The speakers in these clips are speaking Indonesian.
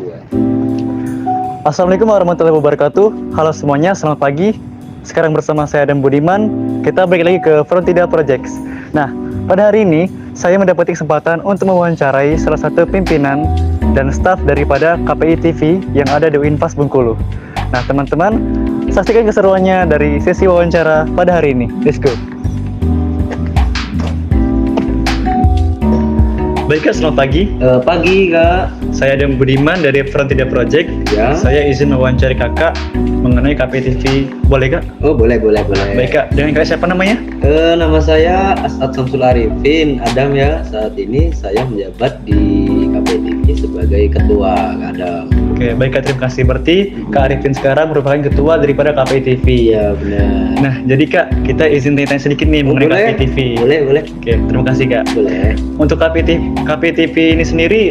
kedua. Assalamualaikum warahmatullahi wabarakatuh. Halo semuanya, selamat pagi. Sekarang bersama saya Adam Budiman, kita balik lagi ke Frontida Projects. Nah, pada hari ini saya mendapati kesempatan untuk mewawancarai salah satu pimpinan dan staf daripada KPI TV yang ada di Unpas Bengkulu. Nah, teman-teman, saksikan keseruannya dari sesi wawancara pada hari ini. Let's go. Baik Kak, selamat pagi. Pagi Kak. Saya Adam Budiman dari Frontida Project. Ya. Saya izin mewawancari Kakak mengenai KPI TV. Boleh Kak? Oh boleh. Baik Kak, dengan Kak siapa namanya? Nama saya As'ad Samsul Arifin Adam ya. Saat ini saya menjabat di KPI TV sebagai ketua Kak Adam. Oke, baik Kak, terima kasih. Berarti Kak Arifin sekarang merupakan ketua daripada KPI TV. Iya benar. Nah, jadi Kak, kita izin tanya sedikit nih mengenai boleh. KPI TV. Boleh. Oke, terima kasih Kak. Boleh. Untuk KPI TV ini sendiri,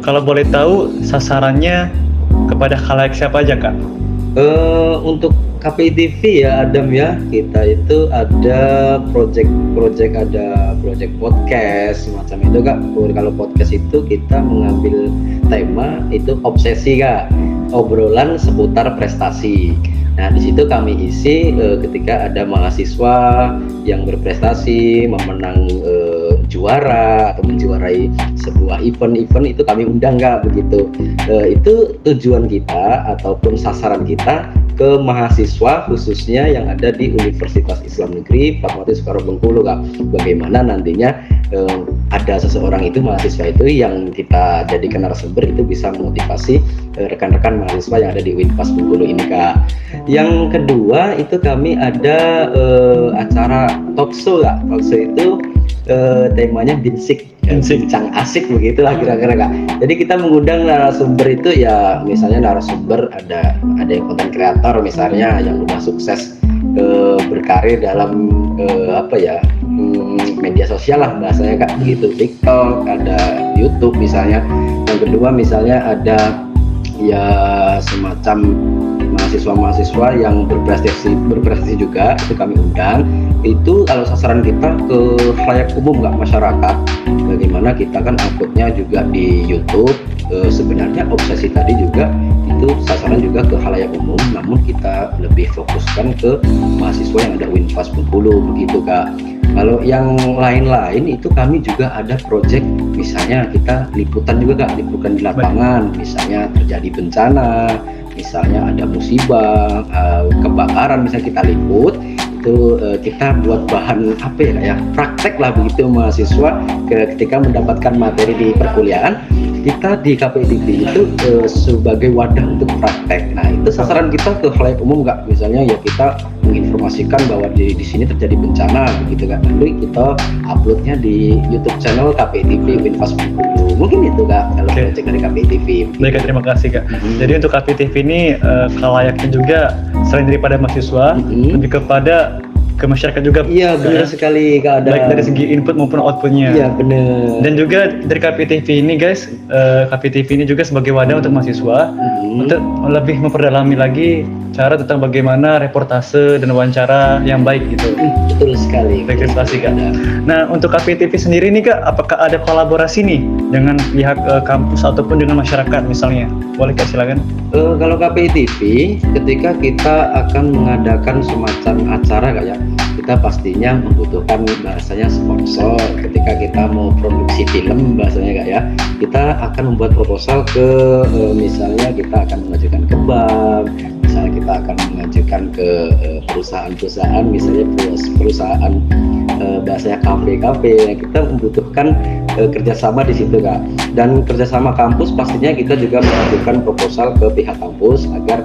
kalau boleh tahu sasarannya kepada khalayak siapa aja Kak? Untuk KPI TV ya Adam ya, kita itu ada project podcast semacam itu Kak. Kalau podcast itu kita mengambil tema itu obsesi Kak, obrolan seputar prestasi. Nah di situ kami isi ketika ada mahasiswa yang berprestasi, memenang juara atau menjuarai sebuah event itu kami undang Kak, begitu. Itu tujuan kita ataupun sasaran kita ke mahasiswa khususnya yang ada di Universitas Islam Negeri Fatmawati Soekarno Bengkulu Kak. Bagaimana nantinya ada seseorang itu, mahasiswa itu yang kita jadikan narasumber itu bisa memotivasi rekan-rekan mahasiswa yang ada di Unpas Bengkulu ini Kak. Yang kedua itu kami ada acara talkshow Kak. Talkshow itu temanya bincang asik begitulah kira-kira Kak. Jadi kita mengundang narasumber itu ya, misalnya narasumber ada yang konten kreator misalnya yang udah sukses berkarir dalam media sosial lah bahasanya Kak, begitu. TikTok, ada YouTube misalnya. Yang kedua misalnya ada ya semacam mahasiswa yang berprestasi juga, itu kami undang. Itu kalau sasaran kita ke khalayak umum nggak, masyarakat. Bagaimana kita kan outputnya juga di YouTube. Sebenarnya obsesi tadi juga itu sasaran juga ke khalayak umum, namun kita lebih fokuskan ke mahasiswa yang ada Unpas Bengkulu begitu Kak. Kalau yang lain-lain itu kami juga ada project, misalnya kita liputan juga Kak, liputan di lapangan, misalnya terjadi bencana, misalnya ada musibah, kebakaran, misalnya kita liput, itu kita buat bahan praktek lah begitu mahasiswa ketika mendapatkan materi di perkuliahan. Kita di KPI TV itu sebagai wadah untuk praktek. Nah itu sasaran kita ke khalayak umum Kak. Misalnya ya kita menginformasikan bahwa di sini terjadi bencana begitu Kak. Lalu kita uploadnya di YouTube channel KPI TV Unpas Bengkulu. Mungkin itu Kak kalau project dari KPI TV. Baik Kak, terima kasih Kak. Jadi untuk KPI TV ini khalayaknya juga selain daripada mahasiswa, lebih kepada ke masyarakat juga. Iya benar sekali Kak Adam. Baik dari segi input maupun outputnya. Iya benar. Dan juga dari KPI TV ini guys, KPI TV ini juga sebagai wadah untuk mahasiswa untuk lebih memperdalami lagi cara tentang bagaimana reportase dan wawancara yang baik gitu. Betul sekali. Baik, terima kasih Kak. Nah untuk KPI TV sendiri nih Kak, apakah ada kolaborasi nih dengan pihak kampus ataupun dengan masyarakat misalnya? Boleh Kak, silakan. Kalau KPI TV, ketika kita akan mengadakan semacam acara Kak ya, kita pastinya membutuhkan bahasanya sponsor. Ketika kita mau produksi film bahasanya Kak ya, kita akan membuat proposal ke misalnya kita akan mengajukan ke bank, misalnya kita akan mengajukan ke perusahaan-perusahaan, misalnya perusahaan bahasanya kafe. Kita membutuhkan kerjasama di situ Kak. Dan kerjasama kampus pastinya kita juga mengajukan proposal ke pihak kampus agar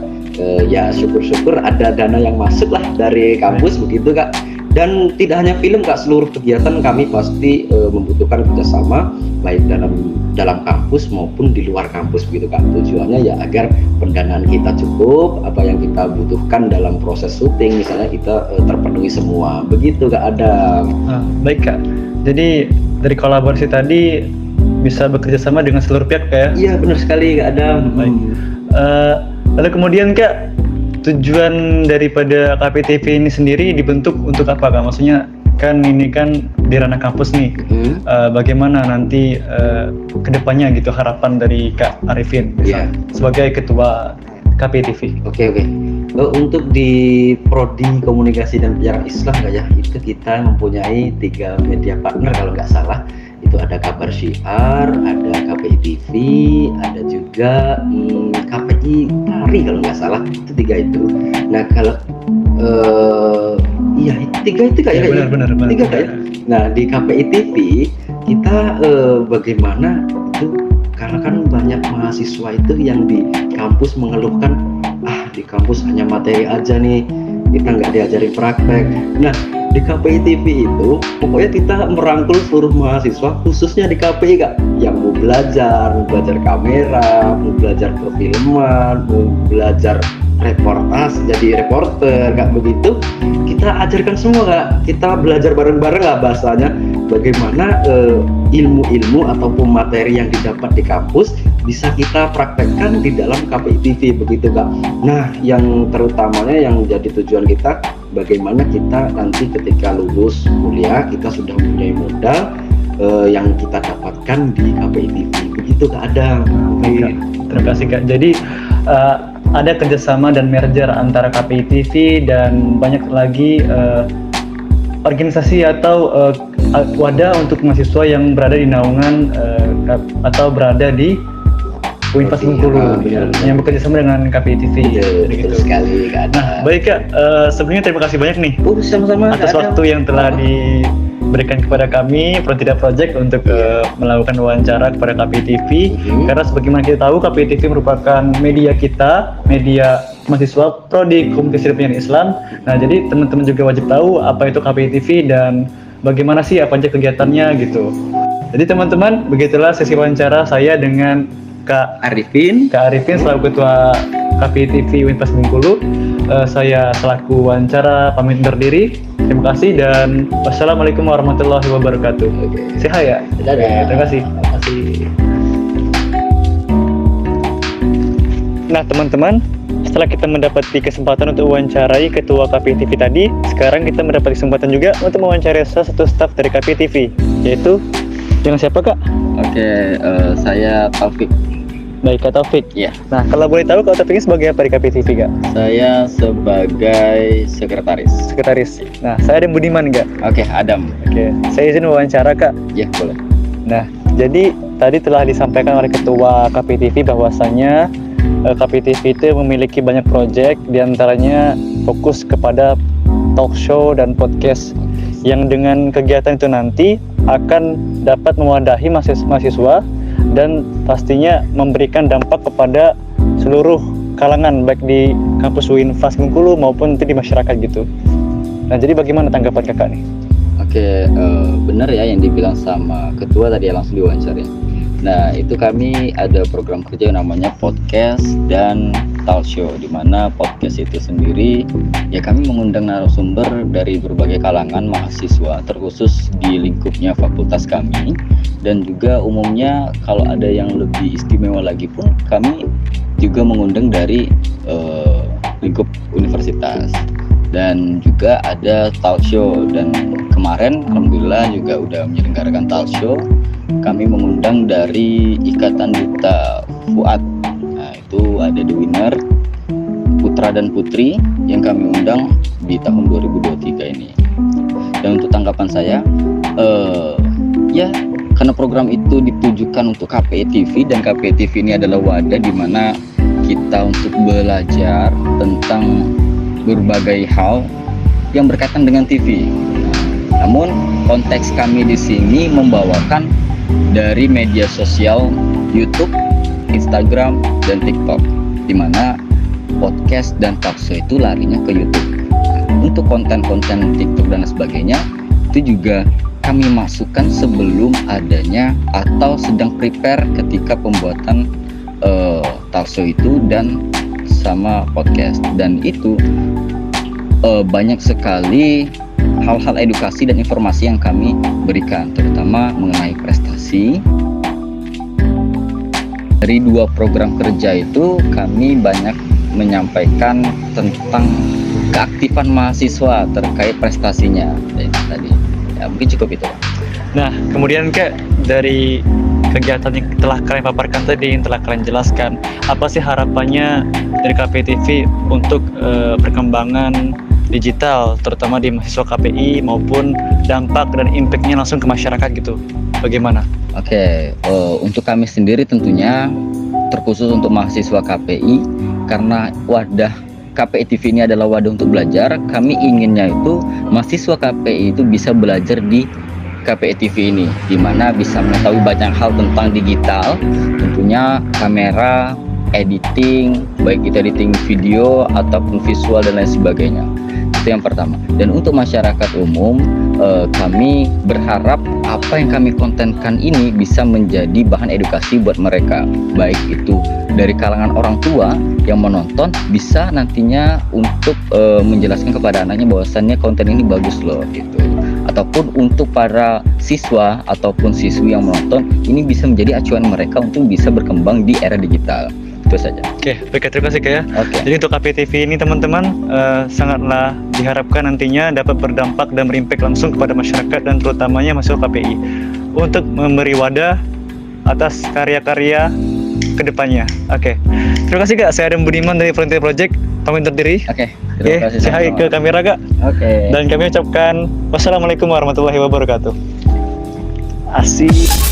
ya syukur-syukur ada dana yang masuk lah dari kampus begitu Kak. Dan tidak hanya film Kak, seluruh kegiatan kami pasti membutuhkan kerjasama baik dalam kampus maupun di luar kampus begitu Kak. Tujuannya ya agar pendanaan kita cukup, apa yang kita butuhkan dalam proses syuting misalnya kita terpenuhi semua begitu Kak ada. Baik Kak, jadi dari kolaborasi tadi bisa bekerja sama dengan seluruh pihak Kak ya? Iya benar sekali Kak ada. Baik. Lalu kemudian Kak, tujuan daripada KPI TV ini sendiri dibentuk untuk apa Kak? Maksudnya kan ini kan di ranah kampus nih. Bagaimana nanti kedepannya gitu harapan dari Kak Arifin Iya. sebagai ketua KPTV? Oke. Untuk di Prodi Komunikasi dan Penyiaran Islam ya, itu kita mempunyai 3 media partner kalau nggak salah. Itu ada Kabar Syiar, ada KPI TV, ada juga KPI Tari kalau nggak salah. Itu 3 itu. Nah kalau iya 3 itu kayaknya. Benar. 3 kayak. Nah di KPI TV kita bagaimana itu, karena kan banyak mahasiswa itu yang di kampus mengeluhkan di kampus hanya materi aja nih, kita nggak diajarin praktek. Nah di KPI TV itu pokoknya kita merangkul seluruh mahasiswa, khususnya di KPI Kak, yang mau belajar kamera, mau belajar perfilman, mau belajar reportas, jadi reporter Kak, begitu kita ajarkan semua Kak. Kita belajar bareng-bareng lah bahasanya, bagaimana ilmu-ilmu ataupun materi yang didapat di kampus bisa kita praktekkan di dalam KPI TV, begitu Kak. Nah yang terutamanya yang jadi tujuan kita, bagaimana kita nanti ketika lulus kuliah kita sudah mempunyai modal yang kita dapatkan di KPI TV, begitu Kak Adam. Terima kasih Kak. Jadi ada kerjasama dan merger antara KPI TV dan banyak lagi organisasi atau wadah untuk mahasiswa yang berada di naungan atau berada di Unpas Bengkulu yang bekerja sama dengan KPI TV. Betul sekali Kak Adam. Nah, baik Kak, sebelumnya terima kasih banyak nih Sama-sama atas Kak Adam. waktu yang telah diberikan kepada kami Frontida Project untuk melakukan wawancara kepada KPI TV. Karena sebagaimana kita tahu, KPI TV merupakan media kita, media mahasiswa Prodi Komunikasi dan Penyiaran Islam. Nah, jadi teman-teman juga wajib tahu apa itu KPI TV dan bagaimana sih apa aja kegiatannya gitu. Jadi teman-teman, begitulah sesi wawancara saya dengan Kak Arifin selaku Ketua KPI TV Unpas Bengkulu. Saya selaku wawancara pamit undur diri. Terima kasih dan wassalamualaikum warahmatullahi wabarakatuh. Sehat ya? Dadah. Terima kasih. Nah teman-teman, setelah kita mendapati kesempatan untuk wawancarai Ketua KPI TV tadi, sekarang kita mendapat kesempatan juga untuk mewawancarai salah satu staf dari KPI TV, yaitu dengan siapa Kak? Oke, saya Taufik. Baik Kak Taufik. Ya, Nah kalau boleh tahu Kak Taufik ini sebagai apa di KPI TV Kak? saya sebagai sekretaris. Sekretaris. Nah saya Adam Budiman Kak. Oke, Adam. Oke, saya izin wawancara Kak. Ya, boleh. Nah, jadi tadi telah disampaikan oleh Ketua KPI TV bahwasanya KPI TV itu memiliki banyak proyek, diantaranya fokus kepada talk show dan podcast yang dengan kegiatan itu nanti akan dapat mewadahi mahasiswa dan pastinya memberikan dampak kepada seluruh kalangan baik di kampus Unpas Bengkulu maupun di masyarakat gitu. Nah, jadi bagaimana tanggapan Kakak nih? Oke, benar ya yang dibilang sama ketua tadi, langsung diwawancara. Nah, itu kami ada program kerja yang namanya podcast dan talk show, di mana podcast itu sendiri ya kami mengundang narasumber dari berbagai kalangan mahasiswa, terkhusus di lingkupnya fakultas kami, dan juga umumnya kalau ada yang lebih istimewa lagi pun kami juga mengundang dari lingkup universitas. Dan juga ada talk show, dan kemarin alhamdulillah juga udah menyelenggarakan talk show. Kami mengundang dari Ikatan Duta Fuad. Nah, itu ada The Winner, Putra dan Putri yang kami undang di tahun 2023 ini. Dan untuk tanggapan saya, ya karena program itu ditujukan untuk KPI TV, dan KPI TV ini adalah wadah di mana kita untuk belajar tentang berbagai hal yang berkaitan dengan TV. Namun konteks kami di sini membawakan dari media sosial YouTube, Instagram, dan TikTok, di mana podcast dan talk show itu larinya ke YouTube. Untuk konten-konten TikTok dan sebagainya itu juga kami masukkan sebelum adanya atau sedang prepare ketika pembuatan talk show itu dan sama podcast. Dan itu banyak sekali hal-hal edukasi dan informasi yang kami berikan, terutama mengenai prestasi. Dari 2 program kerja itu kami banyak menyampaikan tentang keaktifan mahasiswa terkait prestasinya tadi. Ya, mungkin cukup itu. Nah, kemudian Kak, dari kegiatan yang telah kalian paparkan tadi, yang telah kalian jelaskan, apa sih harapannya dari KPTV untuk perkembangan digital, terutama di mahasiswa KPI maupun dampak dan impact-nya langsung ke masyarakat gitu? Bagaimana? Oke, untuk kami sendiri tentunya terkhusus untuk mahasiswa KPI, karena wadah KPI TV ini adalah wadah untuk belajar. Kami inginnya itu mahasiswa KPI itu bisa belajar di KPI TV ini, di mana bisa mengetahui banyak hal tentang digital, tentunya kamera, editing, baik itu editing video ataupun visual dan lain sebagainya. Itu yang pertama. Dan untuk masyarakat umum, kami berharap apa yang kami kontenkan ini bisa menjadi bahan edukasi buat mereka, baik itu dari kalangan orang tua yang menonton bisa nantinya untuk menjelaskan kepada anaknya bahwasannya konten ini bagus loh gitu, ataupun untuk para siswa ataupun siswi yang menonton ini bisa menjadi acuan mereka untuk bisa berkembang di era digital. Itu saja. Oke, baik, terima kasih Kak ya. Oke. Jadi untuk KPTV ini teman-teman sangatlah diharapkan nantinya dapat berdampak dan berimpact langsung kepada masyarakat dan terutamanya mahasiswa KPI untuk memberi wadah atas karya-karya kedepannya. Oke, terima kasih Kak. Saya Adam Budiman dari Frontier Project, pamit undur diri. Oke. Oke, Terima kasih. say hi ke kamera Kak. Oke. Dan kami ucapkan wassalamualaikum warahmatullahi wabarakatuh. Asik.